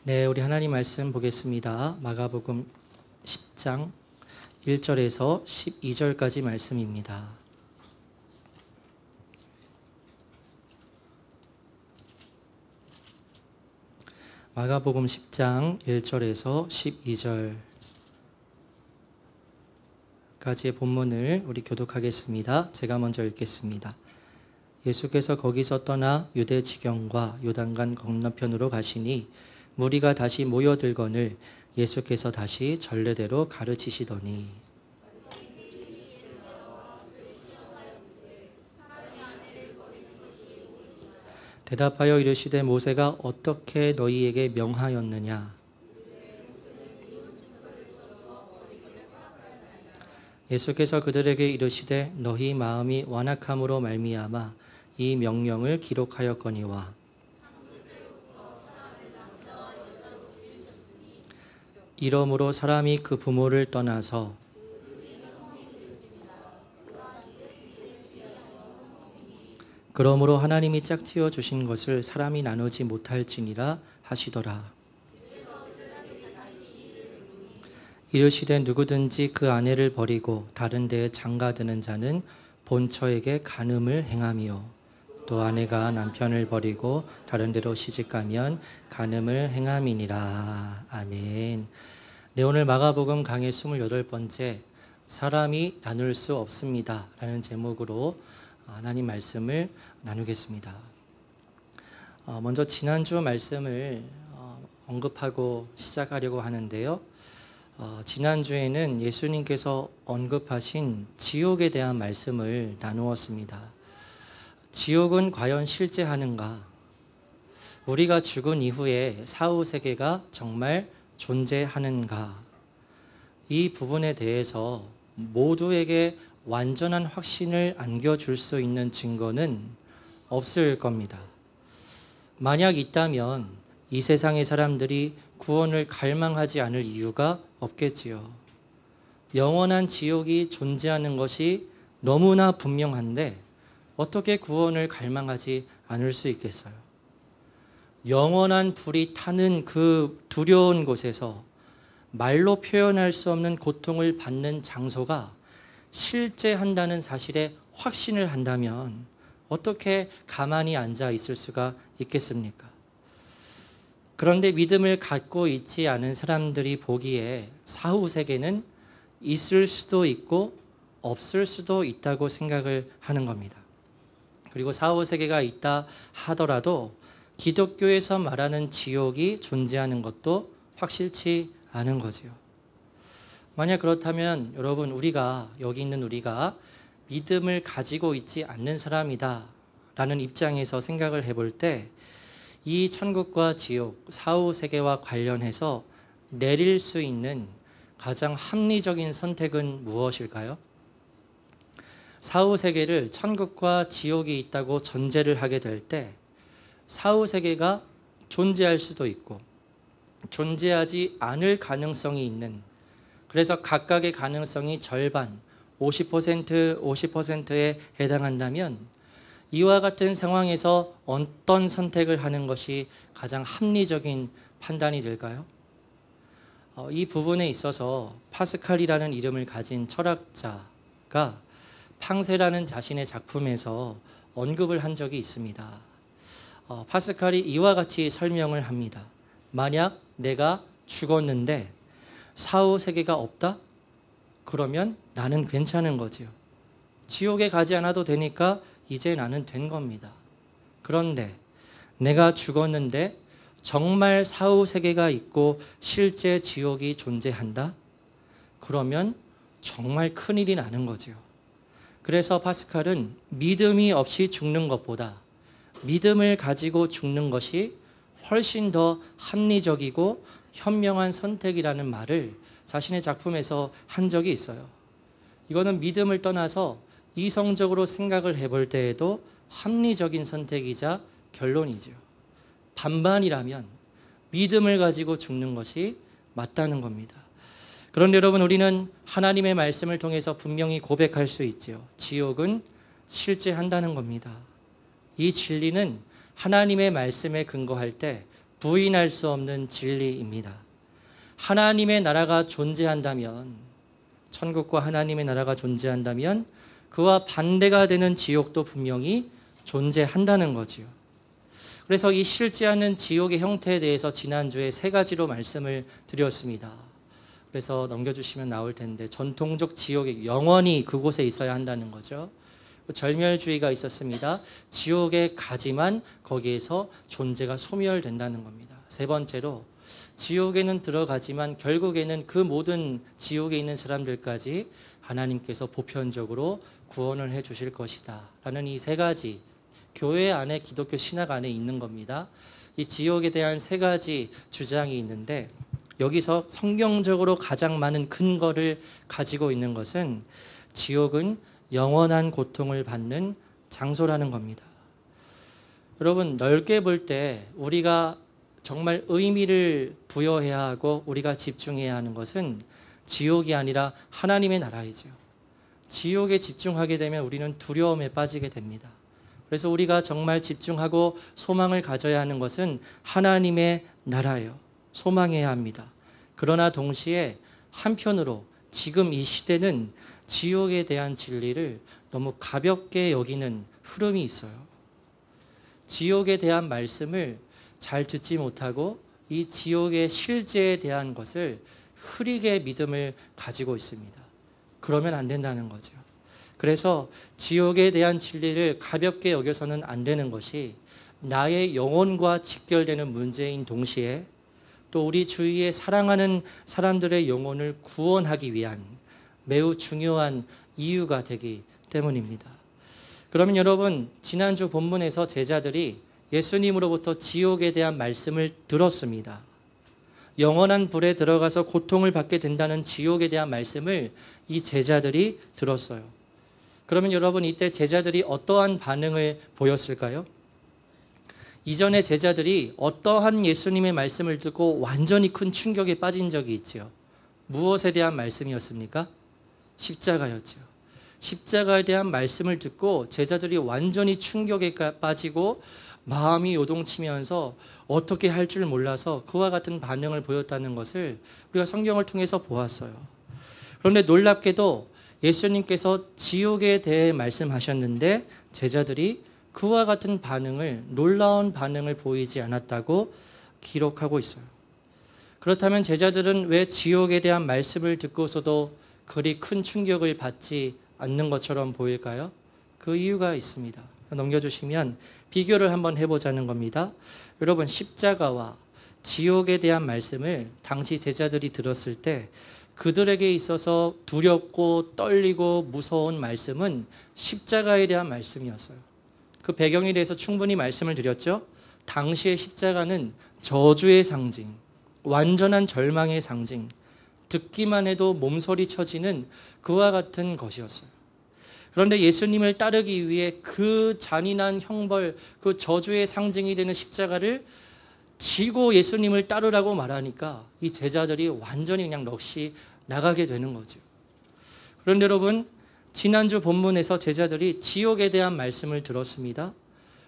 네, 우리 하나님 말씀 보겠습니다. 마가복음 10장 1절에서 12절까지 말씀입니다. 마가복음 10장 1절에서 12절까지의 본문을 우리 교독하겠습니다. 제가 먼저 읽겠습니다. 예수께서 거기서 떠나 유대 지경과 요단강 건너편으로 가시니 무리가 다시 모여들거늘 예수께서 다시 전례대로 가르치시더니 대답하여 이르시되 모세가 어떻게 너희에게 명하였느냐? 예수께서 그들에게 이르시되 너희 마음이 완악함으로 말미암아 이 명령을 기록하였거니와 이러므로 사람이 그 부모를 떠나서 그러므로 하나님이 짝지어 주신 것을 사람이 나누지 못할지니라 하시더라. 이르시되 누구든지 그 아내를 버리고 다른 데에 장가드는 자는 본처에게 간음을 행하며 또 아내가 남편을 버리고 다른 데로 시집가면 간음을 행함이니라. 아멘. 네, 오늘 마가복음 강의 28번째 사람이 나눌 수 없습니다 라는 제목으로 하나님 말씀을 나누겠습니다. 먼저 지난주 말씀을 언급하고 시작하려고 하는데요. 지난주에는 예수님께서 언급하신 지옥에 대한 말씀을 나누었습니다. 지옥은 과연 실제하는가? 우리가 죽은 이후에 사후세계가 정말 존재하는가? 이 부분에 대해서 모두에게 완전한 확신을 안겨줄 수 있는 증거는 없을 겁니다. 만약 있다면 이 세상의 사람들이 구원을 갈망하지 않을 이유가 없겠지요. 영원한 지옥이 존재하는 것이 너무나 분명한데 어떻게 구원을 갈망하지 않을 수 있겠어요? 영원한 불이 타는 그 두려운 곳에서 말로 표현할 수 없는 고통을 받는 장소가 실제한다는 사실에 확신을 한다면 어떻게 가만히 앉아 있을 수가 있겠습니까? 그런데 믿음을 갖고 있지 않은 사람들이 보기에 사후세계는 있을 수도 있고 없을 수도 있다고 생각을 하는 겁니다. 그리고 사후세계가 있다 하더라도 기독교에서 말하는 지옥이 존재하는 것도 확실치 않은 거지요. 만약 그렇다면 여러분, 여기 있는 우리가 믿음을 가지고 있지 않는 사람이다 라는 입장에서 생각을 해볼 때 이 천국과 지옥, 사후세계와 관련해서 내릴 수 있는 가장 합리적인 선택은 무엇일까요? 사후세계를 천국과 지옥이 있다고 전제를 하게 될 때 사후세계가 존재할 수도 있고 존재하지 않을 가능성이 있는, 그래서 각각의 가능성이 절반, 50%, 50%에 해당한다면 이와 같은 상황에서 어떤 선택을 하는 것이 가장 합리적인 판단이 될까요? 이 부분에 있어서 파스칼이라는 이름을 가진 철학자가 팡세라는 자신의 작품에서 언급을 한 적이 있습니다. 파스칼이 이와 같이 설명을 합니다. 만약 내가 죽었는데 사후세계가 없다? 그러면 나는 괜찮은 거지요. 지옥에 가지 않아도 되니까 이제 나는 된 겁니다. 그런데 내가 죽었는데 정말 사후세계가 있고 실제 지옥이 존재한다? 그러면 정말 큰일이 나는 거지요. 그래서 파스칼은 믿음이 없이 죽는 것보다 믿음을 가지고 죽는 것이 훨씬 더 합리적이고 현명한 선택이라는 말을 자신의 작품에서 한 적이 있어요. 이거는 믿음을 떠나서 이성적으로 생각을 해볼 때에도 합리적인 선택이자 결론이죠. 반반이라면 믿음을 가지고 죽는 것이 맞다는 겁니다. 그런데 여러분, 우리는 하나님의 말씀을 통해서 분명히 고백할 수 있죠. 지옥은 실제한다는 겁니다. 이 진리는 하나님의 말씀에 근거할 때 부인할 수 없는 진리입니다. 하나님의 나라가 존재한다면, 천국과 하나님의 나라가 존재한다면 그와 반대가 되는 지옥도 분명히 존재한다는 거지요. 그래서 이 싫지 않은 지옥의 형태에 대해서 지난주에 3가지로 말씀을 드렸습니다. 그래서 넘겨주시면 나올 텐데, 전통적 지옥이 영원히 그곳에 있어야 한다는 거죠. 절멸주의가 있었습니다. 지옥에 가지만 거기에서 존재가 소멸된다는 겁니다. 3번째로, 지옥에는 들어가지만 결국에는 그 모든 지옥에 있는 사람들까지 하나님께서 보편적으로 구원을 해 주실 것이다 라는 이 3가지, 교회 안에, 기독교 신학 안에 있는 겁니다. 이 지옥에 대한 3가지 주장이 있는데, 여기서 성경적으로 가장 많은 근거를 가지고 있는 것은 지옥은 영원한 고통을 받는 장소라는 겁니다. 여러분, 넓게 볼 때 우리가 정말 의미를 부여해야 하고 우리가 집중해야 하는 것은 지옥이 아니라 하나님의 나라이죠. 지옥에 집중하게 되면 우리는 두려움에 빠지게 됩니다. 그래서 우리가 정말 집중하고 소망을 가져야 하는 것은 하나님의 나라예요. 소망해야 합니다. 그러나 동시에 한편으로 지금 이 시대는 지옥에 대한 진리를 너무 가볍게 여기는 흐름이 있어요. 지옥에 대한 말씀을 잘 듣지 못하고 이 지옥의 실제에 대한 것을 흐리게 믿음을 가지고 있습니다. 그러면 안 된다는 거죠. 그래서 지옥에 대한 진리를 가볍게 여겨서는 안 되는 것이 나의 영혼과 직결되는 문제인 동시에 또 우리 주위에 사랑하는 사람들의 영혼을 구원하기 위한 매우 중요한 이유가 되기 때문입니다. 그러면 여러분, 지난주 본문에서 제자들이 예수님으로부터 지옥에 대한 말씀을 들었습니다. 영원한 불에 들어가서 고통을 받게 된다는 지옥에 대한 말씀을 이 제자들이 들었어요. 그러면 여러분, 이때 제자들이 어떠한 반응을 보였을까요? 이전에 제자들이 어떠한 예수님의 말씀을 듣고 완전히 큰 충격에 빠진 적이 있지요. 무엇에 대한 말씀이었습니까? 십자가였죠. 십자가에 대한 말씀을 듣고 제자들이 완전히 충격에 빠지고 마음이 요동치면서 어떻게 할 줄 몰라서 그와 같은 반응을 보였다는 것을 우리가 성경을 통해서 보았어요. 그런데 놀랍게도 예수님께서 지옥에 대해 말씀하셨는데 제자들이 그와 같은 반응을, 놀라운 반응을 보이지 않았다고 기록하고 있어요. 그렇다면 제자들은 왜 지옥에 대한 말씀을 듣고서도 그리 큰 충격을 받지 않는 것처럼 보일까요? 그 이유가 있습니다. 넘겨주시면 비교를 한번 해보자는 겁니다. 여러분, 십자가와 지옥에 대한 말씀을 당시 제자들이 들었을 때 그들에게 있어서 두렵고 떨리고 무서운 말씀은 십자가에 대한 말씀이었어요. 그 배경에 대해서 충분히 말씀을 드렸죠. 당시의 십자가는 저주의 상징, 완전한 절망의 상징, 듣기만 해도 몸서리 쳐지는 그와 같은 것이었어요. 그런데 예수님을 따르기 위해 그 잔인한 형벌, 그 저주의 상징이 되는 십자가를 지고 예수님을 따르라고 말하니까 이 제자들이 완전히 그냥 넋이 나가게 되는 거죠. 그런데 여러분, 지난주 본문에서 제자들이 지옥에 대한 말씀을 들었습니다.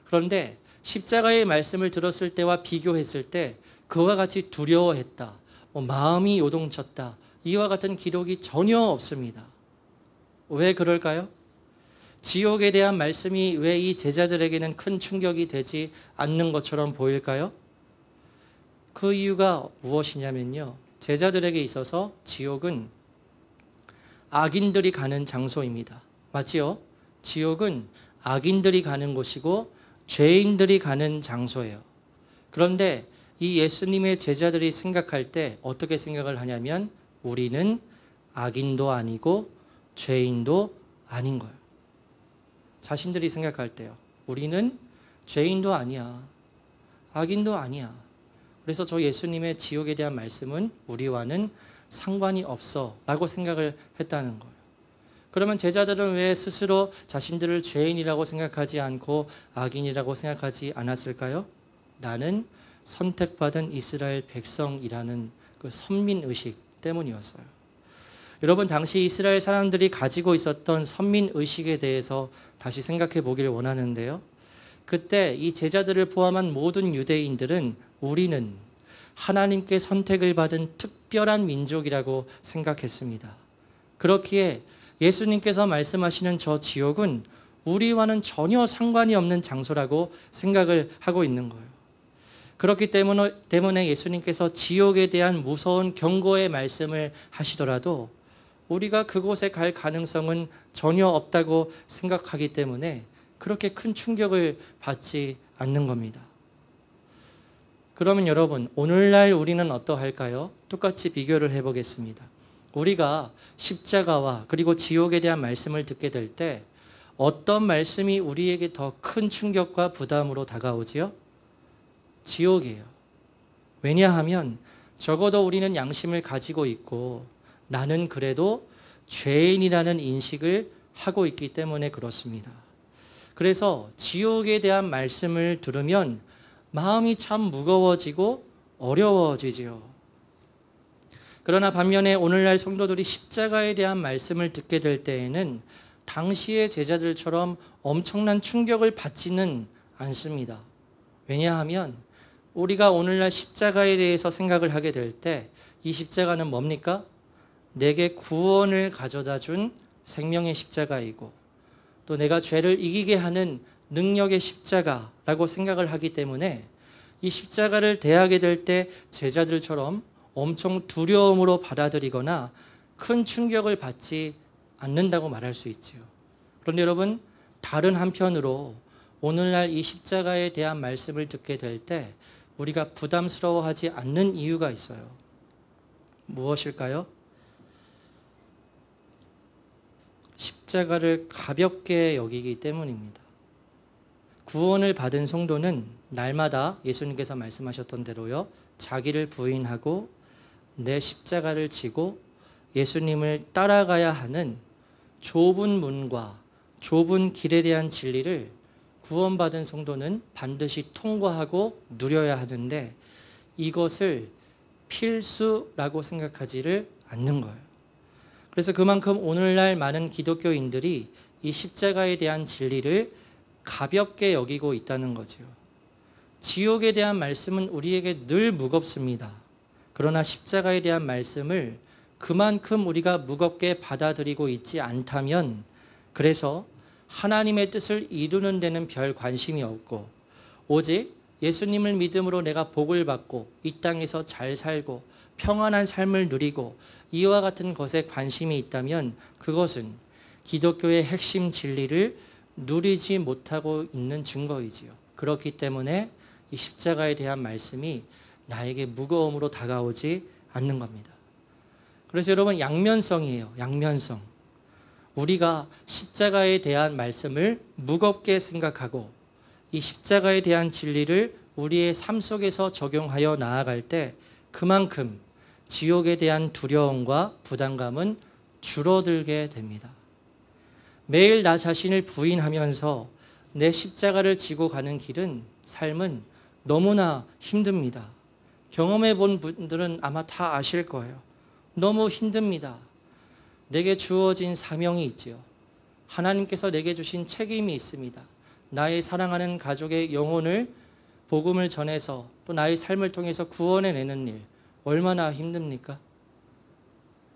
그런데 십자가의 말씀을 들었을 때와 비교했을 때 그와 같이 두려워했다, 마음이 요동쳤다, 이와 같은 기록이 전혀 없습니다. 왜 그럴까요? 지옥에 대한 말씀이 왜 이 제자들에게는 큰 충격이 되지 않는 것처럼 보일까요? 그 이유가 무엇이냐면요, 제자들에게 있어서 지옥은 악인들이 가는 장소입니다. 맞지요? 지옥은 악인들이 가는 곳이고 죄인들이 가는 장소예요. 그런데 이 예수님의 제자들이 생각할 때 어떻게 생각을 하냐면 우리는 악인도 아니고 죄인도 아닌 거예요. 자신들이 생각할 때요. 우리는 죄인도 아니야. 악인도 아니야. 그래서 저 예수님의 지옥에 대한 말씀은 우리와는 상관이 없어 라고 생각을 했다는 거예요. 그러면 제자들은 왜 스스로 자신들을 죄인이라고 생각하지 않고 악인이라고 생각하지 않았을까요? 나는 선택받은 이스라엘 백성이라는 그 선민의식 때문이었어요. 여러분, 당시 이스라엘 사람들이 가지고 있었던 선민의식에 대해서 다시 생각해 보기를 원하는데요. 그때 이 제자들을 포함한 모든 유대인들은 우리는 하나님께 선택을 받은 특별한 민족이라고 생각했습니다. 그렇기에 예수님께서 말씀하시는 저 지옥은 우리와는 전혀 상관이 없는 장소라고 생각을 하고 있는 거예요. 그렇기 때문에 예수님께서 지옥에 대한 무서운 경고의 말씀을 하시더라도 우리가 그곳에 갈 가능성은 전혀 없다고 생각하기 때문에 그렇게 큰 충격을 받지 않는 겁니다. 그러면 여러분, 오늘날 우리는 어떠할까요? 똑같이 비교를 해보겠습니다. 우리가 십자가와 그리고 지옥에 대한 말씀을 듣게 될 때 어떤 말씀이 우리에게 더 큰 충격과 부담으로 다가오지요? 지옥이에요. 왜냐하면 적어도 우리는 양심을 가지고 있고 나는 그래도 죄인이라는 인식을 하고 있기 때문에 그렇습니다. 그래서 지옥에 대한 말씀을 들으면 마음이 참 무거워지고 어려워지지요. 그러나 반면에 오늘날 성도들이 십자가에 대한 말씀을 듣게 될 때에는 당시의 제자들처럼 엄청난 충격을 받지는 않습니다. 왜냐하면 우리가 오늘날 십자가에 대해서 생각을 하게 될 때 이 십자가는 뭡니까? 내게 구원을 가져다 준 생명의 십자가이고 또 내가 죄를 이기게 하는 능력의 십자가라고 생각을 하기 때문에 이 십자가를 대하게 될 때 제자들처럼 엄청 두려움으로 받아들이거나 큰 충격을 받지 않는다고 말할 수 있지요. 그런데 여러분, 다른 한편으로 오늘날 이 십자가에 대한 말씀을 듣게 될 때 우리가 부담스러워하지 않는 이유가 있어요. 무엇일까요? 십자가를 가볍게 여기기 때문입니다. 구원을 받은 성도는 날마다 예수님께서 말씀하셨던 대로요, 자기를 부인하고 내 십자가를 지고 예수님을 따라가야 하는 좁은 문과 좁은 길에 대한 진리를 구원받은 성도는 반드시 통과하고 누려야 하는데 이것을 필수라고 생각하지를 않는 거예요. 그래서 그만큼 오늘날 많은 기독교인들이 이 십자가에 대한 진리를 가볍게 여기고 있다는 거죠. 지옥에 대한 말씀은 우리에게 늘 무겁습니다. 그러나 십자가에 대한 말씀을 그만큼 우리가 무겁게 받아들이고 있지 않다면 그래서 하나님의 뜻을 이루는 데는 별 관심이 없고 오직 예수님을 믿음으로 내가 복을 받고 이 땅에서 잘 살고 평안한 삶을 누리고 이와 같은 것에 관심이 있다면 그것은 기독교의 핵심 진리를 누리지 못하고 있는 증거이지요. 그렇기 때문에 이 십자가에 대한 말씀이 나에게 무거움으로 다가오지 않는 겁니다. 그래서 여러분, 양면성이에요. 양면성. 우리가 십자가에 대한 말씀을 무겁게 생각하고 이 십자가에 대한 진리를 우리의 삶 속에서 적용하여 나아갈 때 그만큼 지옥에 대한 두려움과 부담감은 줄어들게 됩니다. 매일 나 자신을 부인하면서 내 십자가를 지고 가는 길은, 삶은 너무나 힘듭니다. 경험해 본 분들은 아마 다 아실 거예요. 너무 힘듭니다. 내게 주어진 사명이 있지요. 하나님께서 내게 주신 책임이 있습니다. 나의 사랑하는 가족의 영혼을 복음을 전해서 또 나의 삶을 통해서 구원해내는 일, 얼마나 힘듭니까?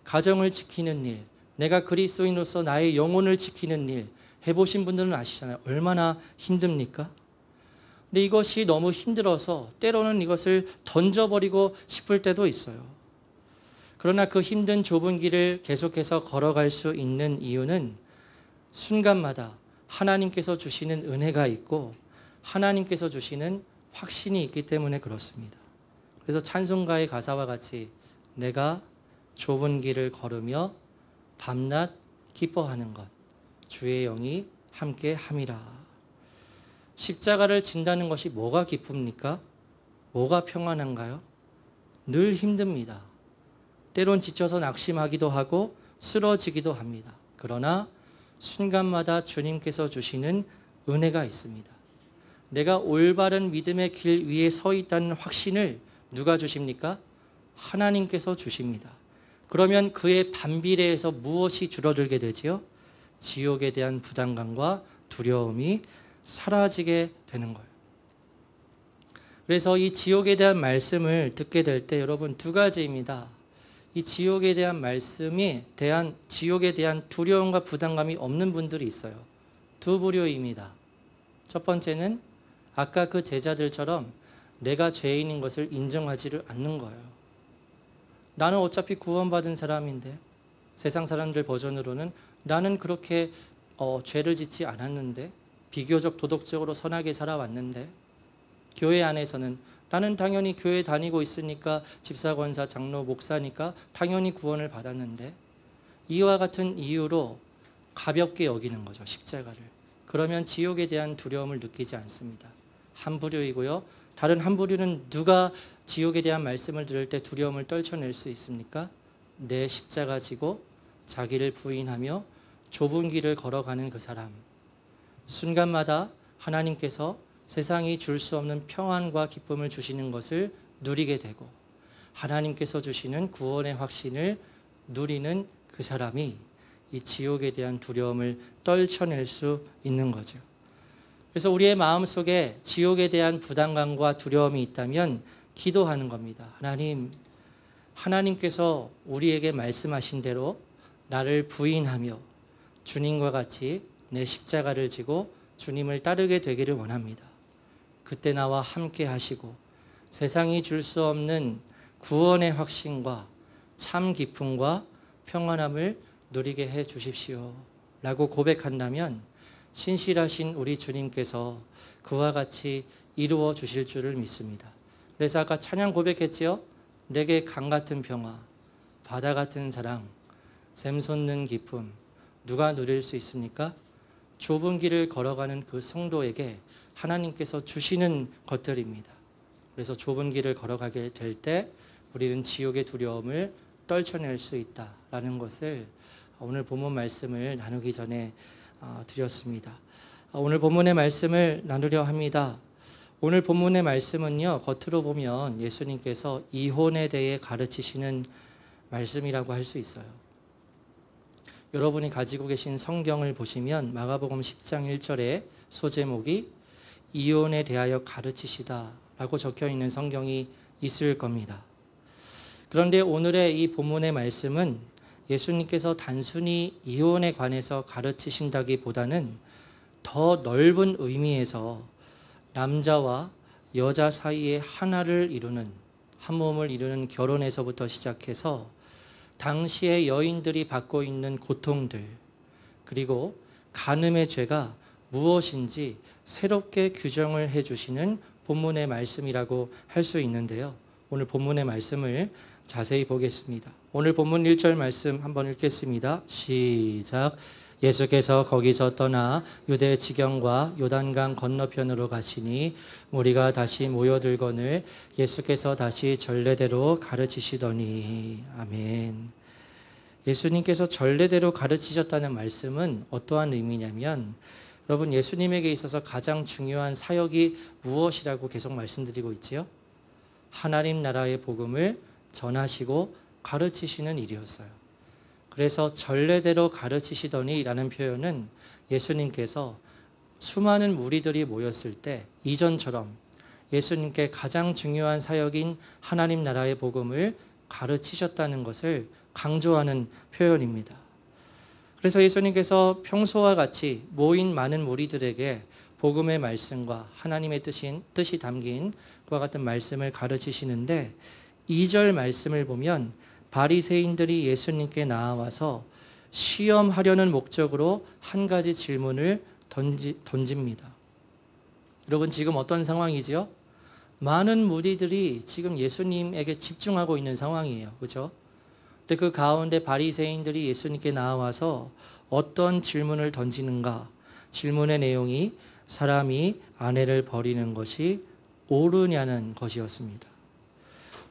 가정을 지키는 일, 내가 그리스도인으로서 나의 영혼을 지키는 일 해보신 분들은 아시잖아요. 얼마나 힘듭니까? 근데 이것이 너무 힘들어서 때로는 이것을 던져버리고 싶을 때도 있어요. 그러나 그 힘든 좁은 길을 계속해서 걸어갈 수 있는 이유는 순간마다 하나님께서 주시는 은혜가 있고 하나님께서 주시는 확신이 있기 때문에 그렇습니다. 그래서 찬송가의 가사와 같이 내가 좁은 길을 걸으며 밤낮 기뻐하는 것 주의 영이 함께 함이라. 십자가를 진다는 것이 뭐가 기쁩니까? 뭐가 평안한가요? 늘 힘듭니다. 때론 지쳐서 낙심하기도 하고 쓰러지기도 합니다. 그러나 순간마다 주님께서 주시는 은혜가 있습니다. 내가 올바른 믿음의 길 위에 서 있다는 확신을 누가 주십니까? 하나님께서 주십니다. 그러면 그의 반비례에서 무엇이 줄어들게 되지요? 지옥에 대한 부담감과 두려움이 사라지게 되는 거예요. 그래서 이 지옥에 대한 말씀을 듣게 될 때 여러분 두 가지입니다. 이 지옥에 대한 지옥에 대한 두려움과 부담감이 없는 분들이 있어요. 두 부류입니다. 첫 번째는 아까 그 제자들처럼 내가 죄인인 것을 인정하지를 않는 거예요. 나는 어차피 구원받은 사람인데, 세상 사람들 버전으로는 나는 그렇게 죄를 짓지 않았는데, 비교적 도덕적으로 선하게 살아왔는데, 교회 안에서는 나는 당연히 교회 다니고 있으니까 집사, 권사, 장로, 목사니까 당연히 구원을 받았는데, 이와 같은 이유로 가볍게 여기는 거죠, 십자가를. 그러면 지옥에 대한 두려움을 느끼지 않습니다. 한 부류이고요. 다른 한 부류는 누가 지옥에 대한 말씀을 들을 때 두려움을 떨쳐낼 수 있습니까? 내 십자가 지고 자기를 부인하며 좁은 길을 걸어가는 그 사람. 순간마다 하나님께서 세상이 줄 수 없는 평안과 기쁨을 주시는 것을 누리게 되고, 하나님께서 주시는 구원의 확신을 누리는 그 사람이 이 지옥에 대한 두려움을 떨쳐낼 수 있는 거죠. 그래서 우리의 마음속에 지옥에 대한 부담감과 두려움이 있다면 기도하는 겁니다. 하나님께서 우리에게 말씀하신 대로 나를 부인하며 주님과 같이 내 십자가를 지고 주님을 따르게 되기를 원합니다. 그때 나와 함께 하시고 세상이 줄 수 없는 구원의 확신과 참 기쁨과 평안함을 누리게 해 주십시오 라고 고백한다면 신실하신 우리 주님께서 그와 같이 이루어 주실 줄을 믿습니다. 그래서 아까 찬양 고백했지요. 내게 강 같은 평화, 바다 같은 사랑, 샘솟는 기쁨, 누가 누릴 수 있습니까? 좁은 길을 걸어가는 그 성도에게 하나님께서 주시는 것들입니다. 그래서 좁은 길을 걸어가게 될 때 우리는 지옥의 두려움을 떨쳐낼 수 있다라는 것을 오늘 본문 말씀을 나누기 전에 드렸습니다. 오늘 본문의 말씀을 나누려 합니다. 오늘 본문의 말씀은요, 겉으로 보면 예수님께서 이혼에 대해 가르치시는 말씀이라고 할 수 있어요. 여러분이 가지고 계신 성경을 보시면 마가복음 10장 1절에 소제목이 이혼에 대하여 가르치시다 라고 적혀 있는 성경이 있을 겁니다. 그런데 오늘의 이 본문의 말씀은 예수님께서 단순히 이혼에 관해서 가르치신다기보다는 더 넓은 의미에서 남자와 여자 사이에 하나를 이루는, 한 몸을 이루는 결혼에서부터 시작해서 당시의 여인들이 받고 있는 고통들, 그리고 간음의 죄가 무엇인지 새롭게 규정을 해주시는 본문의 말씀이라고 할 수 있는데요. 오늘 본문의 말씀을 자세히 보겠습니다. 오늘 본문 1절 말씀 한번 읽겠습니다. 시작. 예수께서 거기서 떠나 유대 지경과 요단강 건너편으로 가시니 무리가 다시 모여들거늘 예수께서 다시 전례대로 가르치시더니. 아멘. 예수님께서 전례대로 가르치셨다는 말씀은 어떠한 의미냐면, 여러분, 예수님에게 있어서 가장 중요한 사역이 무엇이라고 계속 말씀드리고 있지요? 하나님 나라의 복음을 전하시고 가르치시는 일이었어요. 그래서 전례대로 가르치시더니 라는 표현은 예수님께서 수많은 무리들이 모였을 때 이전처럼 예수님께 가장 중요한 사역인 하나님 나라의 복음을 가르치셨다는 것을 강조하는 표현입니다. 그래서 예수님께서 평소와 같이 모인 많은 무리들에게 복음의 말씀과 하나님의 뜻이 담긴 그와 같은 말씀을 가르치시는데, 2절 말씀을 보면 바리새인들이 예수님께 나와서 시험하려는 목적으로 한 가지 질문을 던집니다. 여러분, 지금 어떤 상황이지요? 많은 무리들이 지금 예수님에게 집중하고 있는 상황이에요. 그렇죠? 근데 그 가운데 바리새인들이 예수님께 나와서 어떤 질문을 던지는가? 질문의 내용이 사람이 아내를 버리는 것이 옳으냐는 것이었습니다.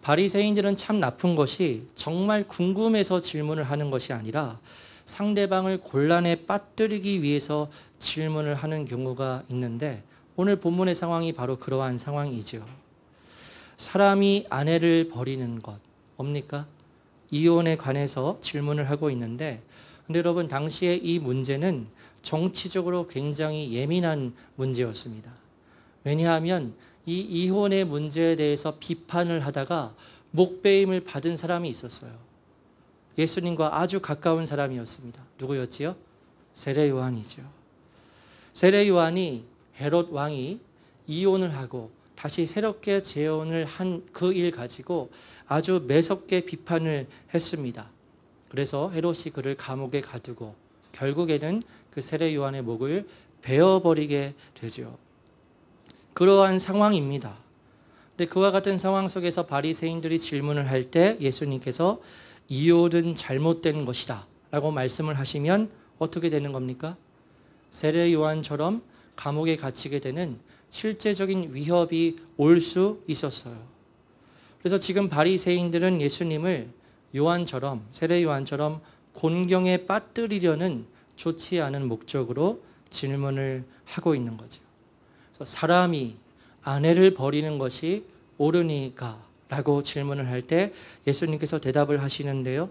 바리새인들은 참 나쁜 것이 정말 궁금해서 질문을 하는 것이 아니라 상대방을 곤란에 빠뜨리기 위해서 질문을 하는 경우가 있는데, 오늘 본문의 상황이 바로 그러한 상황이죠. 사람이 아내를 버리는 것 뭡니까? 이혼에 관해서 질문을 하고 있는데, 근데 여러분, 당시에 이 문제는 정치적으로 굉장히 예민한 문제였습니다. 왜냐하면 이 이혼의 문제에 대해서 비판을 하다가 목배임을 받은 사람이 있었어요. 예수님과 아주 가까운 사람이었습니다. 누구였지요? 세례 요한이죠. 세례 요한이 헤롯 왕이 이혼을 하고 다시 새롭게 재혼을 한 그 일 가지고 아주 매섭게 비판을 했습니다. 그래서 헤롯이 그를 감옥에 가두고 결국에는 그 세례 요한의 목을 베어버리게 되죠. 그러한 상황입니다. 근데 그와 같은 상황 속에서 바리새인들이 질문을 할 때 예수님께서 이혼은 잘못된 것이다 라고 말씀을 하시면 어떻게 되는 겁니까? 세례 요한처럼 감옥에 갇히게 되는 실제적인 위협이 올 수 있었어요. 그래서 지금 바리새인들은 예수님을 요한처럼, 세례 요한처럼 곤경에 빠뜨리려는 좋지 않은 목적으로 질문을 하고 있는 거죠. 그래서 사람이 아내를 버리는 것이 옳으니까 라고 질문을 할 때 예수님께서 대답을 하시는데요.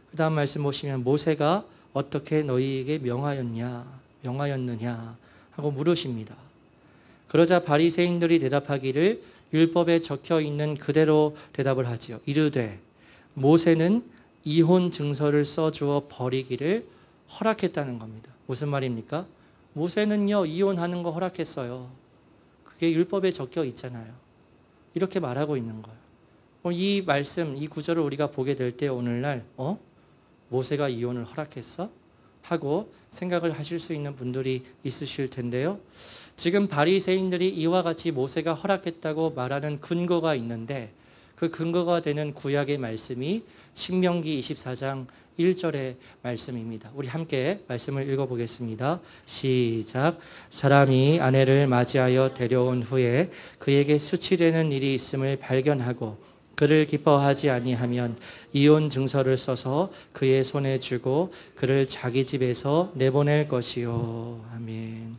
그 다음 말씀 보시면 모세가 어떻게 너희에게 명하였느냐 하고 물으십니다. 그러자 바리새인들이 대답하기를 율법에 적혀 있는 그대로 대답을 하지요. 이르되 모세는 이혼 증서를 써주어 버리기를 허락했다는 겁니다. 무슨 말입니까? 모세는요 이혼하는 거 허락했어요. 그게 율법에 적혀 있잖아요. 이렇게 말하고 있는 거예요. 이 말씀, 이 구절을 우리가 보게 될 때 오늘날 모세가 이혼을 허락했어? 하고 생각을 하실 수 있는 분들이 있으실 텐데요. 지금 바리새인들이 이와 같이 모세가 허락했다고 말하는 근거가 있는데 그 근거가 되는 구약의 말씀이 신명기 24장 1절의 말씀입니다. 우리 함께 말씀을 읽어보겠습니다. 시작. 사람이 아내를 맞이하여 데려온 후에 그에게 수치되는 일이 있음을 발견하고 그를 기뻐하지 아니하면 이혼 증서를 써서 그의 손에 주고 그를 자기 집에서 내보낼 것이요. 아멘.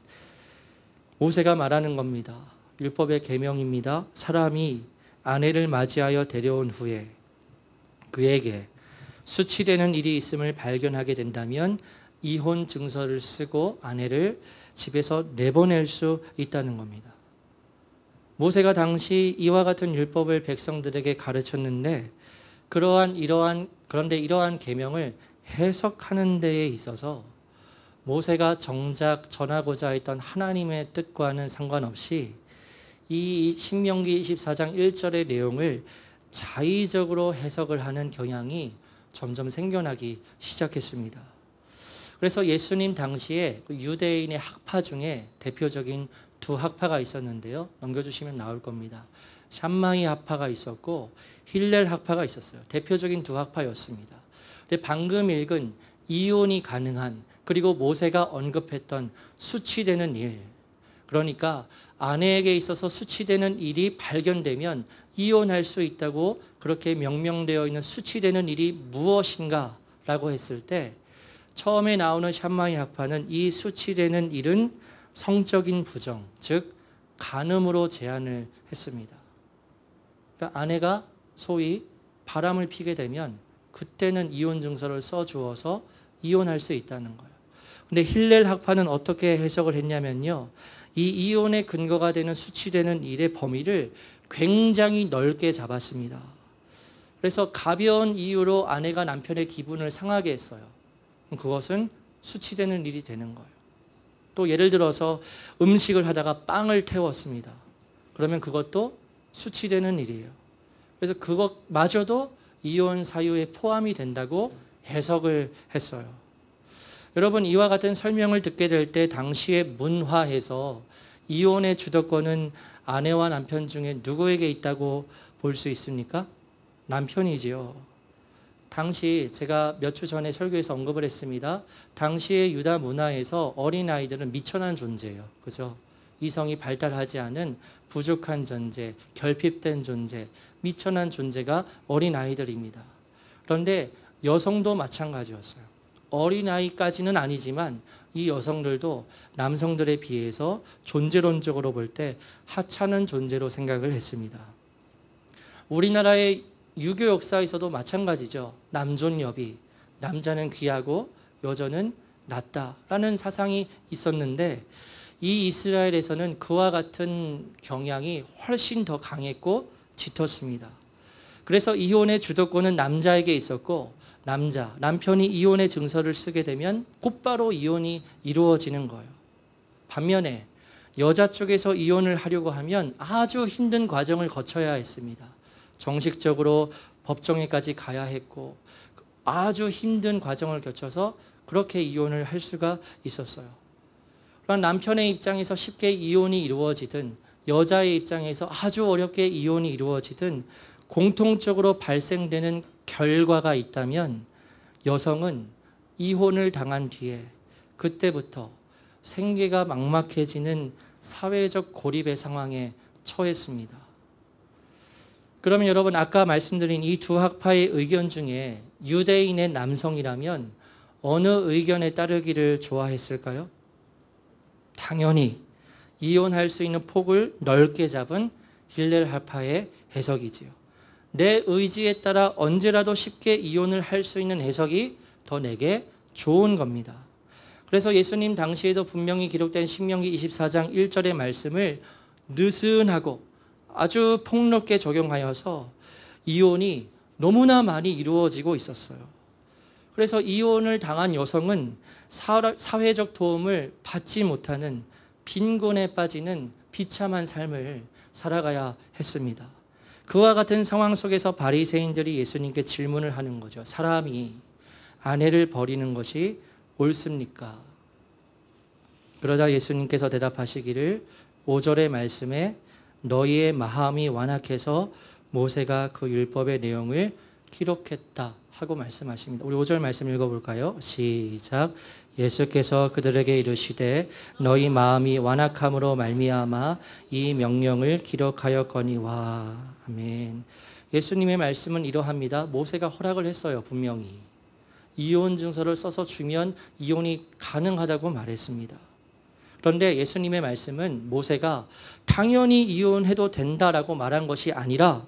모세가 말하는 겁니다. 율법의 계명입니다. 사람이 아내를 맞이하여 데려온 후에 그에게 수치되는 일이 있음을 발견하게 된다면 이혼 증서를 쓰고 아내를 집에서 내보낼 수 있다는 겁니다. 모세가 당시 이와 같은 율법을 백성들에게 가르쳤는데 그런데 이러한 계명을 해석하는 데에 있어서 모세가 정작 전하고자 했던 하나님의 뜻과는 상관없이 이 신명기 24장 1절의 내용을 자의적으로 해석을 하는 경향이 점점 생겨나기 시작했습니다. 그래서 예수님 당시에 유대인의 학파 중에 대표적인 두 학파가 있었는데요. 넘겨주시면 나올 겁니다. 샴마이 학파가 있었고 힐렐 학파가 있었어요. 대표적인 두 학파였습니다. 근데 방금 읽은 이혼이 가능한 그리고 모세가 언급했던 수치되는 일, 그러니까 아내에게 있어서 수치되는 일이 발견되면 이혼할 수 있다고 그렇게 명명되어 있는 수치되는 일이 무엇인가 라고 했을 때 처음에 나오는 샴마이 학파는 이 수치되는 일은 성적인 부정, 즉 간음으로 제한을 했습니다. 그러니까 아내가 소위 바람을 피게 되면 그때는 이혼 증서를 써주어서 이혼할 수 있다는 거예요. 근데 힐렐 학파는 어떻게 해석을 했냐면요. 이 이혼의 근거가 되는 수치되는 일의 범위를 굉장히 넓게 잡았습니다. 그래서 가벼운 이유로 아내가 남편의 기분을 상하게 했어요. 그것은 수치되는 일이 되는 거예요. 또 예를 들어서 음식을 하다가 빵을 태웠습니다. 그러면 그것도 수치되는 일이에요. 그래서 그것마저도 이혼 사유에 포함이 된다고 해석을 했어요. 여러분 이와 같은 설명을 듣게 될 때 당시의 문화에서 이혼의 주도권은 아내와 남편 중에 누구에게 있다고 볼 수 있습니까? 남편이지요. 당시 제가 몇 주 전에 설교에서 언급을 했습니다. 당시의 유다 문화에서 어린아이들은 미천한 존재예요. 그죠? 이성이 발달하지 않은 부족한 존재, 결핍된 존재, 미천한 존재가 어린아이들입니다. 그런데 여성도 마찬가지였어요. 어린아이까지는 아니지만 이 여성들도 남성들에 비해서 존재론적으로 볼 때 하찮은 존재로 생각을 했습니다. 우리나라의 유교 역사에서도 마찬가지죠. 남존여비, 남자는 귀하고 여자는 낮다라는 사상이 있었는데 이 이스라엘에서는 그와 같은 경향이 훨씬 더 강했고 짙었습니다. 그래서 이혼의 주도권은 남자에게 있었고 남편이 이혼의 증서를 쓰게 되면 곧바로 이혼이 이루어지는 거예요. 반면에 여자 쪽에서 이혼을 하려고 하면 아주 힘든 과정을 거쳐야 했습니다. 정식적으로 법정에까지 가야 했고 아주 힘든 과정을 거쳐서 그렇게 이혼을 할 수가 있었어요. 그러나 남편의 입장에서 쉽게 이혼이 이루어지든 여자의 입장에서 아주 어렵게 이혼이 이루어지든 공통적으로 발생되는 결과가 있다면 여성은 이혼을 당한 뒤에 그때부터 생계가 막막해지는 사회적 고립의 상황에 처했습니다. 그러면 여러분 아까 말씀드린 이 두 학파의 의견 중에 유대인의 남성이라면 어느 의견에 따르기를 좋아했을까요? 당연히 이혼할 수 있는 폭을 넓게 잡은 힐렐 학파의 해석이지요. 내 의지에 따라 언제라도 쉽게 이혼을 할 수 있는 해석이 더 내게 좋은 겁니다. 그래서 예수님 당시에도 분명히 기록된 신명기 24장 1절의 말씀을 느슨하고 아주 폭넓게 적용하여서 이혼이 너무나 많이 이루어지고 있었어요. 그래서 이혼을 당한 여성은 사회적 도움을 받지 못하는 빈곤에 빠지는 비참한 삶을 살아가야 했습니다. 그와 같은 상황 속에서 바리새인들이 예수님께 질문을 하는 거죠. 사람이 아내를 버리는 것이 옳습니까? 그러자 예수님께서 대답하시기를 5절의 말씀에 너희의 마음이 완악해서 모세가 그 율법의 내용을 기록했다 하고 말씀하십니다. 우리 5절 말씀 읽어볼까요? 시작. 예수께서 그들에게 이르시되 너희 마음이 완악함으로 말미암아 이 명령을 기록하였거니와. 아멘. 예수님의 말씀은 이러합니다. 모세가 허락을 했어요. 분명히. 이혼 증서를 써서 주면 이혼이 가능하다고 말했습니다. 그런데 예수님의 말씀은 모세가 당연히 이혼해도 된다라고 말한 것이 아니라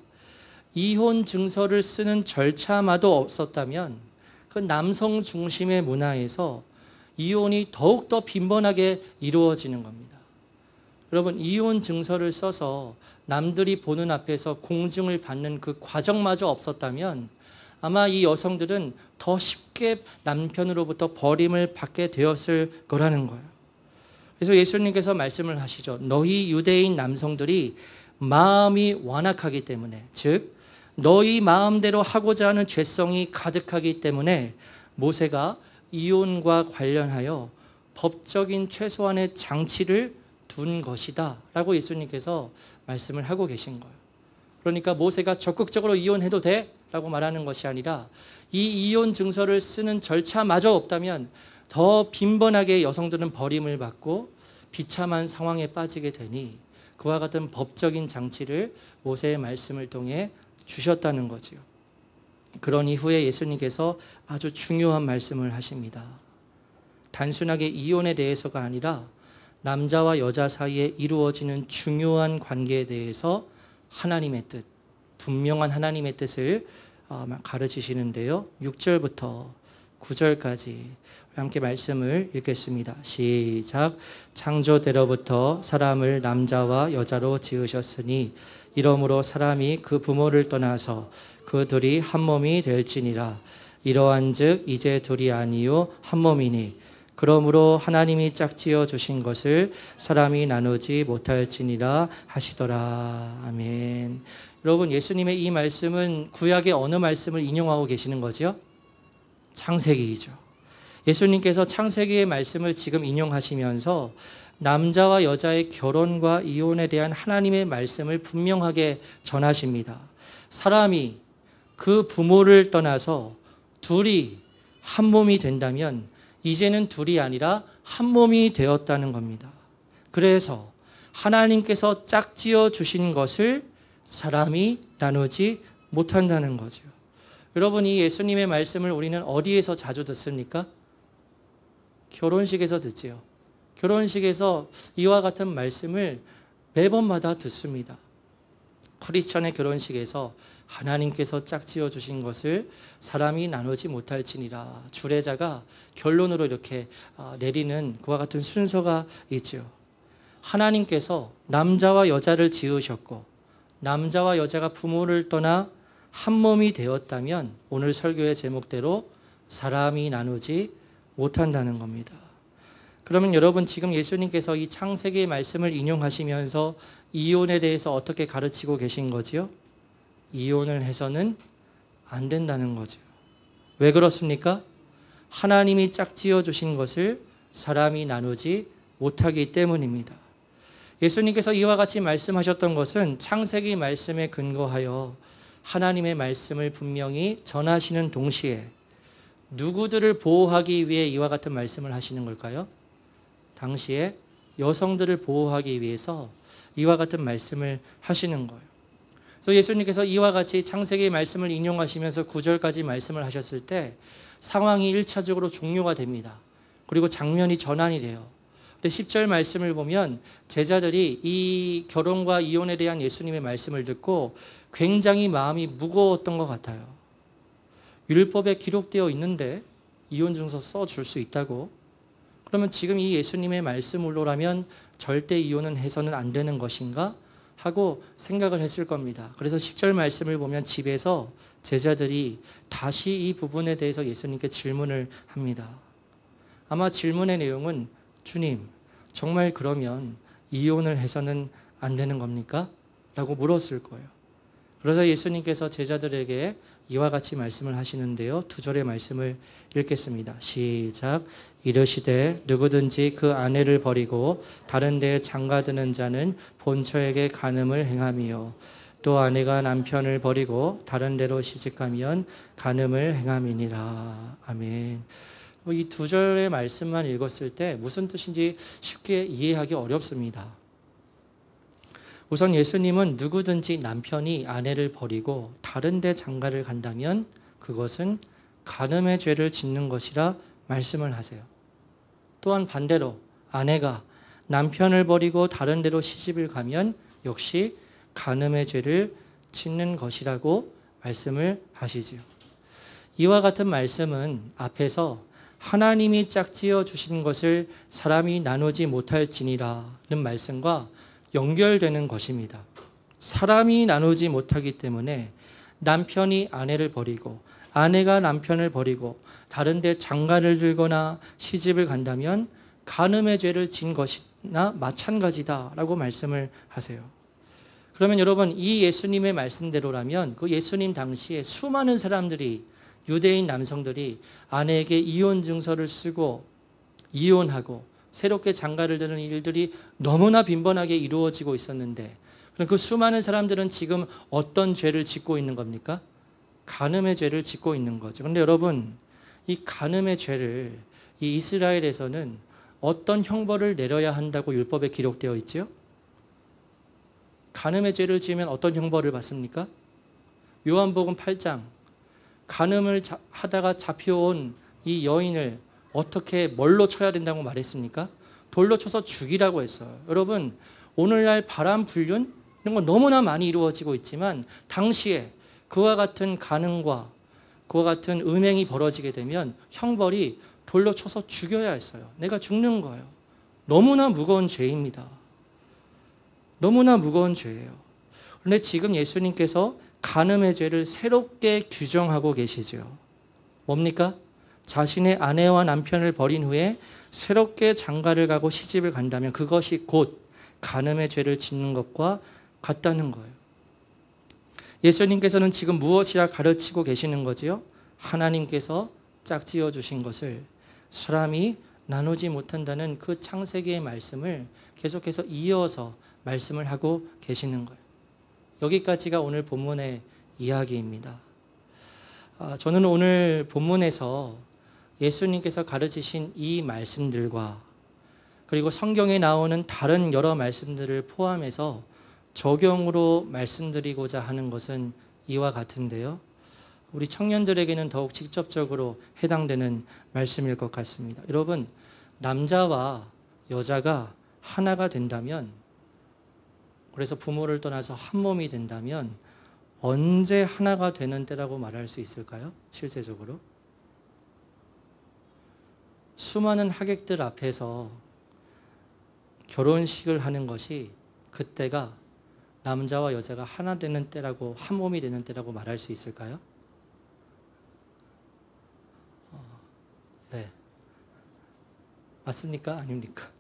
이혼 증서를 쓰는 절차마도 없었다면 그 남성 중심의 문화에서 이혼이 더욱더 빈번하게 이루어지는 겁니다. 여러분, 이혼 증서를 써서 남들이 보는 앞에서 공증을 받는 그 과정마저 없었다면 아마 이 여성들은 더 쉽게 남편으로부터 버림을 받게 되었을 거라는 거예요. 그래서 예수님께서 말씀을 하시죠. 너희 유대인 남성들이 마음이 완악하기 때문에, 즉 너희 마음대로 하고자 하는 죄성이 가득하기 때문에 모세가 이혼과 관련하여 법적인 최소한의 장치를 둔 것이다 라고 예수님께서 말씀을 하고 계신 거예요. 그러니까 모세가 적극적으로 이혼해도 돼? 라고 말하는 것이 아니라 이 이혼 증서를 쓰는 절차마저 없다면 더 빈번하게 여성들은 버림을 받고 비참한 상황에 빠지게 되니 그와 같은 법적인 장치를 모세의 말씀을 통해 주셨다는 거지요. 그런 이후에 예수님께서 아주 중요한 말씀을 하십니다. 단순하게 이혼에 대해서가 아니라 남자와 여자 사이에 이루어지는 중요한 관계에 대해서 하나님의 뜻, 분명한 하나님의 뜻을 가르치시는데요. 6절부터 9절까지 함께 말씀을 읽겠습니다. 시작. 창조대로부터 사람을 남자와 여자로 지으셨으니 이러므로 사람이 그 부모를 떠나서 그 둘이 한 몸이 될지니라. 이러한즉 이제 둘이 아니요 한 몸이니 그러므로 하나님이 짝지어 주신 것을 사람이 나누지 못할지니라 하시더라. 아멘. 여러분, 예수님의 이 말씀은 구약의 어느 말씀을 인용하고 계시는 거죠? 창세기이죠. 예수님께서 창세기의 말씀을 지금 인용하시면서 남자와 여자의 결혼과 이혼에 대한 하나님의 말씀을 분명하게 전하십니다. 사람이 그 부모를 떠나서 둘이 한 몸이 된다면 이제는 둘이 아니라 한 몸이 되었다는 겁니다. 그래서 하나님께서 짝지어 주신 것을 사람이 나누지 못한다는 거죠. 여러분, 이 예수님의 말씀을 우리는 어디에서 자주 듣습니까? 결혼식에서 듣지요. 결혼식에서 이와 같은 말씀을 매번마다 듣습니다. 크리스천의 결혼식에서 하나님께서 짝지어 주신 것을 사람이 나누지 못할지니라. 주례자가 결론으로 이렇게 내리는 그와 같은 순서가 있죠. 하나님께서 남자와 여자를 지으셨고 남자와 여자가 부모를 떠나 한 몸이 되었다면 오늘 설교의 제목대로 사람이 나누지 못한다는 겁니다. 그러면 여러분 지금 예수님께서 이 창세기의 말씀을 인용하시면서 이혼에 대해서 어떻게 가르치고 계신 거지요? 이혼을 해서는 안 된다는 거죠. 왜 그렇습니까? 하나님이 짝지어 주신 것을 사람이 나누지 못하기 때문입니다. 예수님께서 이와 같이 말씀하셨던 것은 창세기 말씀에 근거하여 하나님의 말씀을 분명히 전하시는 동시에 누구들을 보호하기 위해 이와 같은 말씀을 하시는 걸까요? 당시에 여성들을 보호하기 위해서 이와 같은 말씀을 하시는 거예요. 그래서 예수님께서 이와 같이 창세기 말씀을 인용하시면서 9절까지 말씀을 하셨을 때 상황이 1차적으로 종료가 됩니다. 그리고 장면이 전환이 돼요. 근데 10절 말씀을 보면 제자들이 이 결혼과 이혼에 대한 예수님의 말씀을 듣고 굉장히 마음이 무거웠던 것 같아요. 율법에 기록되어 있는데 이혼 증서 써줄 수 있다고? 그러면 지금 이 예수님의 말씀으로라면 절대 이혼은 해서는 안 되는 것인가? 하고 생각을 했을 겁니다. 그래서 10절 말씀을 보면 집에서 제자들이 다시 이 부분에 대해서 예수님께 질문을 합니다. 아마 질문의 내용은 주님, 정말 그러면 이혼을 해서는 안 되는 겁니까? 라고 물었을 거예요. 그래서 예수님께서 제자들에게 이와 같이 말씀을 하시는데요. 2절의 말씀을 읽겠습니다. 시작. 이르시되 누구든지 그 아내를 버리고 다른 데에 장가드는 자는 본처에게 간음을 행함이요. 또 아내가 남편을 버리고 다른 데로 시집가면 간음을 행함이니라. 아멘. 이 2절의 말씀만 읽었을 때 무슨 뜻인지 쉽게 이해하기 어렵습니다. 우선 예수님은 누구든지 남편이 아내를 버리고 다른 데 장가를 간다면 그것은 간음의 죄를 짓는 것이라 말씀을 하세요. 또한 반대로 아내가 남편을 버리고 다른 데로 시집을 가면 역시 간음의 죄를 짓는 것이라고 말씀을 하시지요. 이와 같은 말씀은 앞에서 하나님이 짝지어 주신 것을 사람이 나누지 못할지니라는 말씀과 연결되는 것입니다. 사람이 나누지 못하기 때문에 남편이 아내를 버리고 아내가 남편을 버리고 다른 데 장가를 들거나 시집을 간다면 간음의 죄를 진 것이나 마찬가지다라고 말씀을 하세요. 그러면 여러분 이 예수님의 말씀대로라면 그 예수님 당시에 수많은 사람들이 유대인 남성들이 아내에게 이혼 증서를 쓰고 이혼하고 새롭게 장가를 드는 일들이 너무나 빈번하게 이루어지고 있었는데 그럼 그 수많은 사람들은 지금 어떤 죄를 짓고 있는 겁니까? 간음의 죄를 짓고 있는 거죠. 그런데 여러분 이 간음의 죄를 이 이스라엘에서는 어떤 형벌을 내려야 한다고 율법에 기록되어 있지요? 간음의 죄를 지으면 어떤 형벌을 받습니까? 요한복음 8장 간음을 하다가 잡혀온 이 여인을 어떻게 뭘로 쳐야 된다고 말했습니까? 돌로 쳐서 죽이라고 했어요. 여러분 오늘날 바람 불륜 이런 건 너무나 많이 이루어지고 있지만 당시에 그와 같은 간음과 그와 같은 음행이 벌어지게 되면 형벌이 돌로 쳐서 죽여야 했어요. 내가 죽는 거예요. 너무나 무거운 죄입니다. 너무나 무거운 죄예요. 그런데 지금 예수님께서 간음의 죄를 새롭게 규정하고 계시죠. 뭡니까? 자신의 아내와 남편을 버린 후에 새롭게 장가를 가고 시집을 간다면 그것이 곧 간음의 죄를 짓는 것과 같다는 거예요. 예수님께서는 지금 무엇이라 가르치고 계시는 거지요? 하나님께서 짝지어 주신 것을 사람이 나누지 못한다는 그 창세기의 말씀을 계속해서 이어서 말씀을 하고 계시는 거예요. 여기까지가 오늘 본문의 이야기입니다. 저는 오늘 본문에서 예수님께서 가르치신 이 말씀들과 그리고 성경에 나오는 다른 여러 말씀들을 포함해서 적용으로 말씀드리고자 하는 것은 이와 같은데요. 우리 청년들에게는 더욱 직접적으로 해당되는 말씀일 것 같습니다. 여러분, 남자와 여자가 하나가 된다면, 그래서 부모를 떠나서 한 몸이 된다면 언제 하나가 되는 때라고 말할 수 있을까요? 실제적으로? 수많은 하객들 앞에서 결혼식을 하는 것이 그때가 남자와 여자가 하나 되는 때라고, 한 몸이 되는 때라고 말할 수 있을까요? 네. 맞습니까? 아닙니까?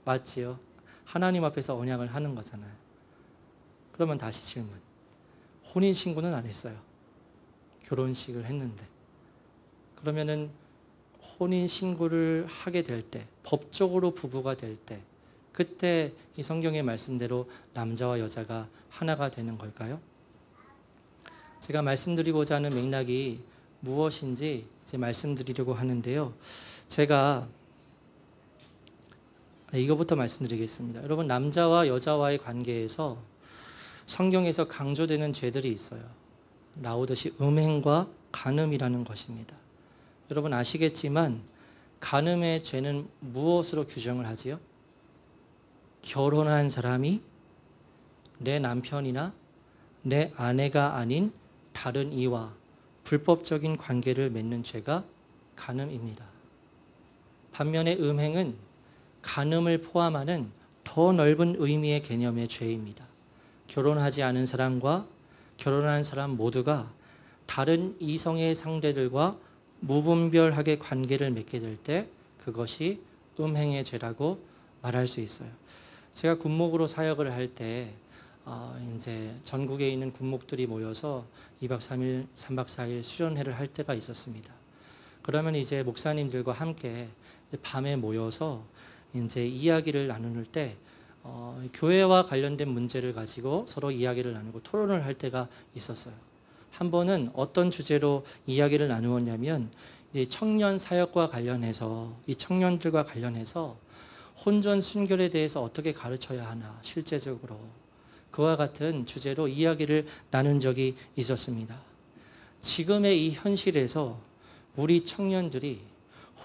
맞지요. 하나님 앞에서 언약을 하는 거잖아요. 그러면 다시 질문. 혼인신고는 안 했어요. 결혼식을 했는데. 그러면은 혼인신고를 하게 될 때, 법적으로 부부가 될 때, 그때 이 성경의 말씀대로 남자와 여자가 하나가 되는 걸까요? 제가 말씀드리고자 하는 맥락이 무엇인지 이제 말씀드리려고 하는데요. 제가 이거부터 말씀드리겠습니다. 여러분, 남자와 여자와의 관계에서 성경에서 강조되는 죄들이 있어요. 나오듯이 음행과 간음이라는 것입니다. 여러분 아시겠지만 간음의 죄는 무엇으로 규정을 하지요? 결혼한 사람이 내 남편이나 내 아내가 아닌 다른 이와 불법적인 관계를 맺는 죄가 간음입니다. 반면에 음행은 간음을 포함하는 더 넓은 의미의 개념의 죄입니다. 결혼하지 않은 사람과 결혼한 사람 모두가 다른 이성의 상대들과 무분별하게 관계를 맺게 될 때 그것이 음행의 죄라고 말할 수 있어요. 제가 군목으로 사역을 할 때 이제 전국에 있는 군목들이 모여서 2박 3일, 3박 4일 수련회를 할 때가 있었습니다. 그러면 이제 목사님들과 함께 밤에 모여서 이제 이야기를 나눌 때 교회와 관련된 문제를 가지고 서로 이야기를 나누고 토론을 할 때가 있었어요. 한 번은 어떤 주제로 이야기를 나누었냐면 이제 청년 사역과 관련해서 이 청년들과 관련해서 혼전 순결에 대해서 어떻게 가르쳐야 하나 실제적으로 그와 같은 주제로 이야기를 나눈 적이 있었습니다. 지금의 이 현실에서 우리 청년들이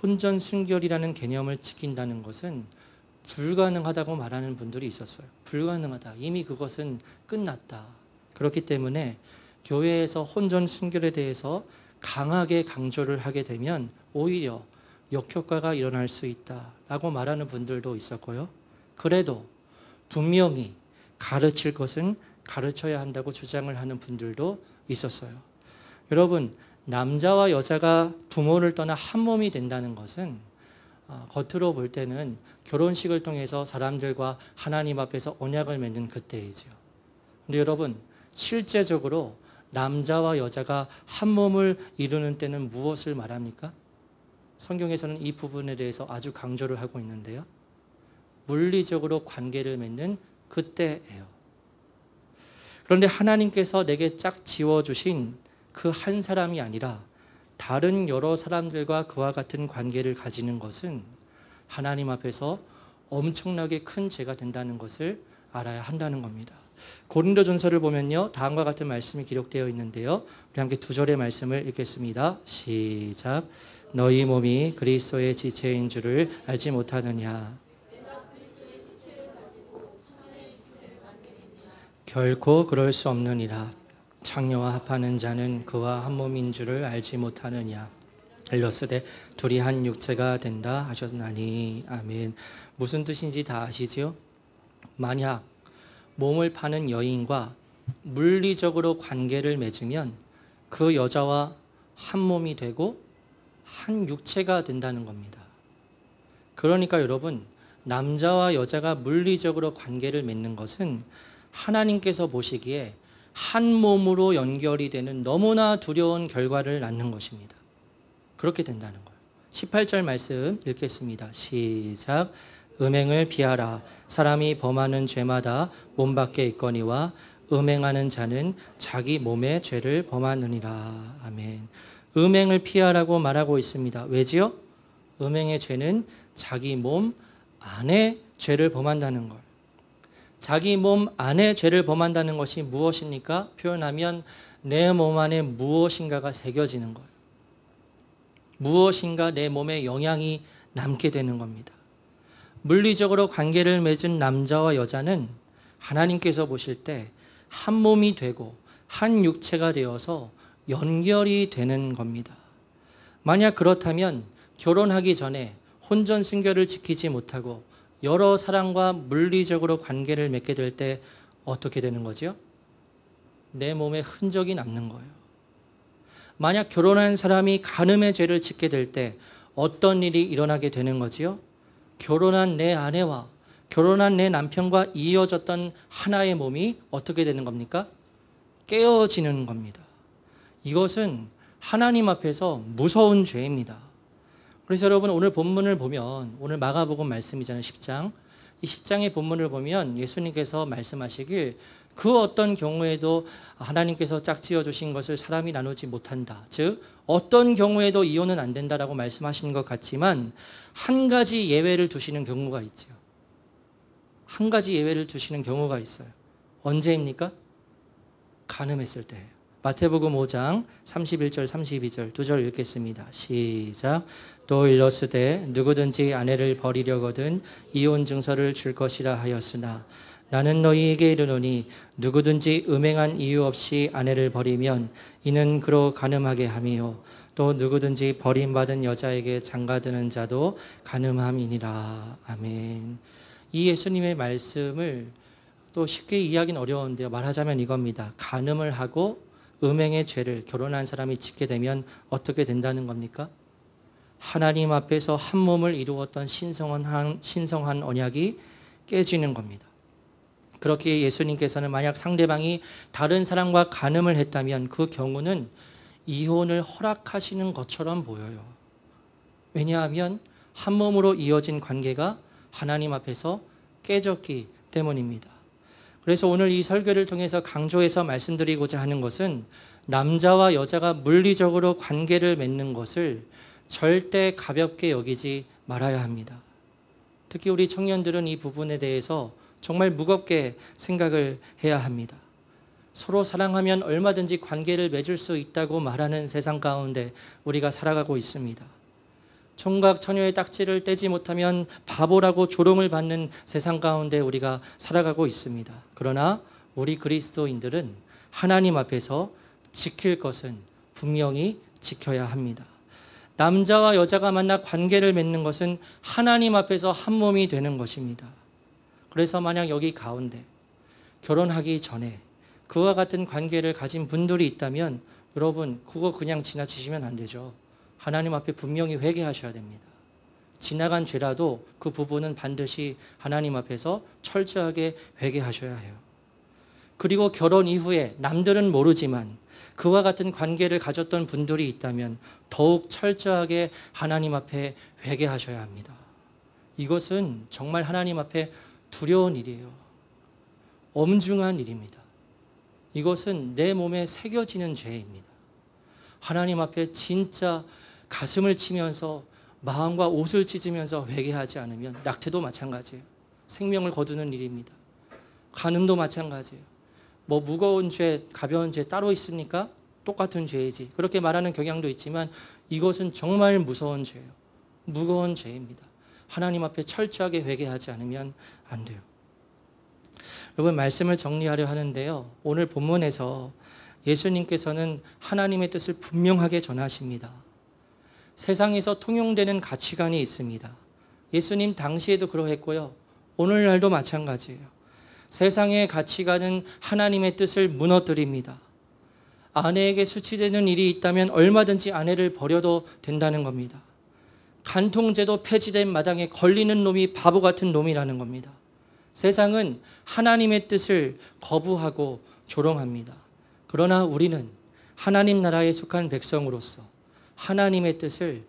혼전 순결이라는 개념을 지킨다는 것은 불가능하다고 말하는 분들이 있었어요. 불가능하다. 이미 그것은 끝났다. 그렇기 때문에 교회에서 혼전 순결에 대해서 강하게 강조를 하게 되면 오히려 역효과가 일어날 수 있다라고 말하는 분들도 있었고요. 그래도 분명히 가르칠 것은 가르쳐야 한다고 주장을 하는 분들도 있었어요. 여러분, 남자와 여자가 부모를 떠나 한 몸이 된다는 것은 겉으로 볼 때는 결혼식을 통해서 사람들과 하나님 앞에서 언약을 맺는 그때이지요. 근데 여러분, 실제적으로 남자와 여자가 한 몸을 이루는 때는 무엇을 말합니까? 성경에서는 이 부분에 대해서 아주 강조를 하고 있는데요. 물리적으로 관계를 맺는 그때예요. 그런데 하나님께서 내게 짝 지어주신 그 한 사람이 아니라 다른 여러 사람들과 그와 같은 관계를 가지는 것은 하나님 앞에서 엄청나게 큰 죄가 된다는 것을 알아야 한다는 겁니다. 고린도전서를 보면요, 다음과 같은 말씀이 기록되어 있는데요. 우리 함께 2절의 말씀을 읽겠습니다. 시작. 너희 몸이 그리스도의 지체인 줄을 알지 못하느냐. 결코 그럴 수 없느니라. 창녀와 합하는 자는 그와 한 몸인 줄을 알지 못하느냐. 일러스되 둘이 한 육체가 된다 하셨나니. 아멘. 무슨 뜻인지 다 아시죠? 만약 몸을 파는 여인과 물리적으로 관계를 맺으면 그 여자와 한 몸이 되고 한 육체가 된다는 겁니다. 그러니까 여러분, 남자와 여자가 물리적으로 관계를 맺는 것은 하나님께서 보시기에 한 몸으로 연결이 되는 너무나 두려운 결과를 낳는 것입니다. 그렇게 된다는 거예요. 18절 말씀 읽겠습니다. 시작. 음행을 피하라. 사람이 범하는 죄마다 몸 밖에 있거니와 음행하는 자는 자기 몸의 죄를 범하느니라. 아멘. 음행을 피하라고 말하고 있습니다. 왜지요? 음행의 죄는 자기 몸 안에 죄를 범한다는 걸. 자기 몸 안에 죄를 범한다는 것이 무엇입니까? 표현하면 내 몸 안에 무엇인가가 새겨지는 거예요. 무엇인가 내 몸에 영향이 남게 되는 겁니다. 물리적으로 관계를 맺은 남자와 여자는 하나님께서 보실 때 한 몸이 되고 한 육체가 되어서 연결이 되는 겁니다. 만약 그렇다면 결혼하기 전에 혼전 순결을 지키지 못하고 여러 사람과 물리적으로 관계를 맺게 될 때 어떻게 되는 거죠? 내 몸에 흔적이 남는 거예요. 만약 결혼한 사람이 간음의 죄를 짓게 될 때 어떤 일이 일어나게 되는 거지요? 결혼한 내 아내와 결혼한 내 남편과 이어졌던 하나의 몸이 어떻게 되는 겁니까? 깨어지는 겁니다. 이것은 하나님 앞에서 무서운 죄입니다. 그래서 여러분 오늘 본문을 보면 오늘 마가복음 말씀이잖아요. 10장. 이 10장의 본문을 보면 예수님께서 말씀하시길 그 어떤 경우에도 하나님께서 짝지어 주신 것을 사람이 나누지 못한다. 즉 어떤 경우에도 이혼은 안 된다라고 말씀하시는 것 같지만 한 가지 예외를 두시는 경우가 있죠. 한 가지 예외를 두시는 경우가 있어요. 언제입니까? 간음했을 때예요. 마태복음 5장 31절 32절 두 절 읽겠습니다. 시작. 또 일러스되 누구든지 아내를 버리려거든 이혼 증서를 줄 것이라 하였으나 나는 너희에게 이르노니 누구든지 음행한 이유 없이 아내를 버리면 이는 그로 간음하게 함이요 또 누구든지 버림받은 여자에게 장가드는 자도 간음함이니라. 아멘. 이 예수님의 말씀을 또 쉽게 이해하기는 어려운데요. 말하자면 이겁니다. 간음을 하고 음행의 죄를 결혼한 사람이 짓게 되면 어떻게 된다는 겁니까? 하나님 앞에서 한 몸을 이루었던 신성한 언약이 깨지는 겁니다. 그렇게 예수님께서는 만약 상대방이 다른 사람과 간음을 했다면 그 경우는 이혼을 허락하시는 것처럼 보여요. 왜냐하면 한 몸으로 이어진 관계가 하나님 앞에서 깨졌기 때문입니다. 그래서 오늘 이 설교를 통해서 강조해서 말씀드리고자 하는 것은 남자와 여자가 물리적으로 관계를 맺는 것을 절대 가볍게 여기지 말아야 합니다. 특히 우리 청년들은 이 부분에 대해서 정말 무겁게 생각을 해야 합니다. 서로 사랑하면 얼마든지 관계를 맺을 수 있다고 말하는 세상 가운데 우리가 살아가고 있습니다. 총각 처녀의 딱지를 떼지 못하면 바보라고 조롱을 받는 세상 가운데 우리가 살아가고 있습니다. 그러나 우리 그리스도인들은 하나님 앞에서 지킬 것은 분명히 지켜야 합니다. 남자와 여자가 만나 관계를 맺는 것은 하나님 앞에서 한 몸이 되는 것입니다. 그래서 만약 여기 가운데 결혼하기 전에 그와 같은 관계를 가진 분들이 있다면 여러분 그거 그냥 지나치시면 안 되죠. 하나님 앞에 분명히 회개하셔야 됩니다. 지나간 죄라도 그 부분은 반드시 하나님 앞에서 철저하게 회개하셔야 해요. 그리고 결혼 이후에 남들은 모르지만 그와 같은 관계를 가졌던 분들이 있다면 더욱 철저하게 하나님 앞에 회개하셔야 합니다. 이것은 정말 하나님 앞에 두려운 일이에요. 엄중한 일입니다. 이것은 내 몸에 새겨지는 죄입니다. 하나님 앞에 진짜 가슴을 치면서 마음과 옷을 찢으면서 회개하지 않으면 낙태도 마찬가지예요. 생명을 거두는 일입니다. 간음도 마찬가지예요. 뭐 무거운 죄, 가벼운 죄 따로 있습니까? 똑같은 죄이지. 그렇게 말하는 경향도 있지만 이것은 정말 무서운 죄예요. 무거운 죄입니다. 하나님 앞에 철저하게 회개하지 않으면 안 돼요. 여러분 말씀을 정리하려 하는데요. 오늘 본문에서 예수님께서는 하나님의 뜻을 분명하게 전하십니다. 세상에서 통용되는 가치관이 있습니다. 예수님 당시에도 그러했고요. 오늘날도 마찬가지예요. 세상의 가치관은 하나님의 뜻을 무너뜨립니다. 아내에게 수치되는 일이 있다면 얼마든지 아내를 버려도 된다는 겁니다. 간통제도 폐지된 마당에 걸리는 놈이 바보 같은 놈이라는 겁니다. 세상은 하나님의 뜻을 거부하고 조롱합니다. 그러나 우리는 하나님 나라에 속한 백성으로서 하나님의 뜻을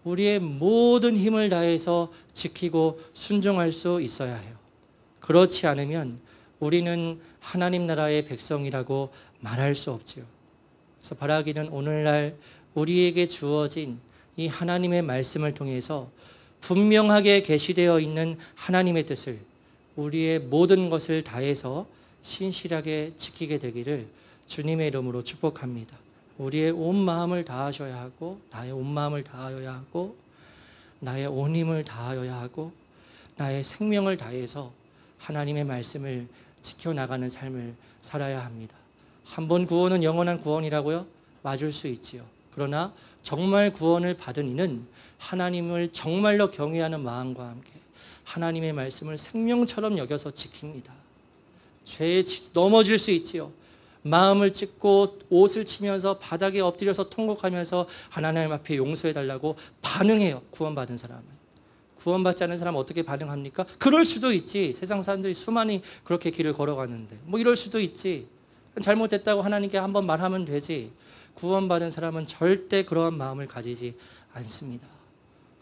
우리의 모든 힘을 다해서 지키고 순종할 수 있어야 해요. 그렇지 않으면 우리는 하나님 나라의 백성이라고 말할 수 없지요. 그래서 바라기는 오늘날 우리에게 주어진 이 하나님의 말씀을 통해서 분명하게 계시되어 있는 하나님의 뜻을 우리의 모든 것을 다해서 신실하게 지키게 되기를 주님의 이름으로 축복합니다. 우리의 온 마음을 다하셔야 하고 나의 온 마음을 다하여야 하고 나의 온 힘을 다하여야 하고 나의 생명을 다해서 하나님의 말씀을 지켜나가는 삶을 살아야 합니다. 한 번 구원은 영원한 구원이라고요? 맞을 수 있지요. 그러나 정말 구원을 받은 이는 하나님을 정말로 경외하는 마음과 함께 하나님의 말씀을 생명처럼 여겨서 지킵니다. 죄에 넘어질 수 있지요. 마음을 찢고 옷을 치면서 바닥에 엎드려서 통곡하면서 하나님 앞에 용서해달라고 반응해요. 구원받은 사람은. 구원받지 않은 사람은 어떻게 반응합니까? 그럴 수도 있지. 세상 사람들이 수많이 그렇게 길을 걸어가는데 뭐 이럴 수도 있지. 잘못됐다고 하나님께 한번 말하면 되지. 구원받은 사람은 절대 그러한 마음을 가지지 않습니다.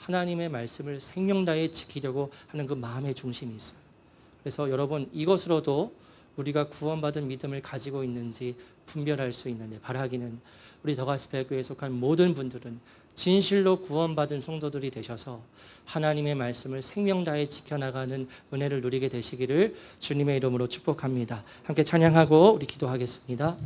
하나님의 말씀을 생명 다해 지키려고 하는 그 마음의 중심이 있어요. 그래서 여러분, 이것으로도 우리가 구원받은 믿음을 가지고 있는지 분별할 수 있는데, 바라기는 우리 더가스펠교회에 속한 모든 분들은 진실로 구원받은 성도들이 되셔서 하나님의 말씀을 생명 다해 지켜나가는 은혜를 누리게 되시기를 주님의 이름으로 축복합니다. 함께 찬양하고 우리 기도하겠습니다.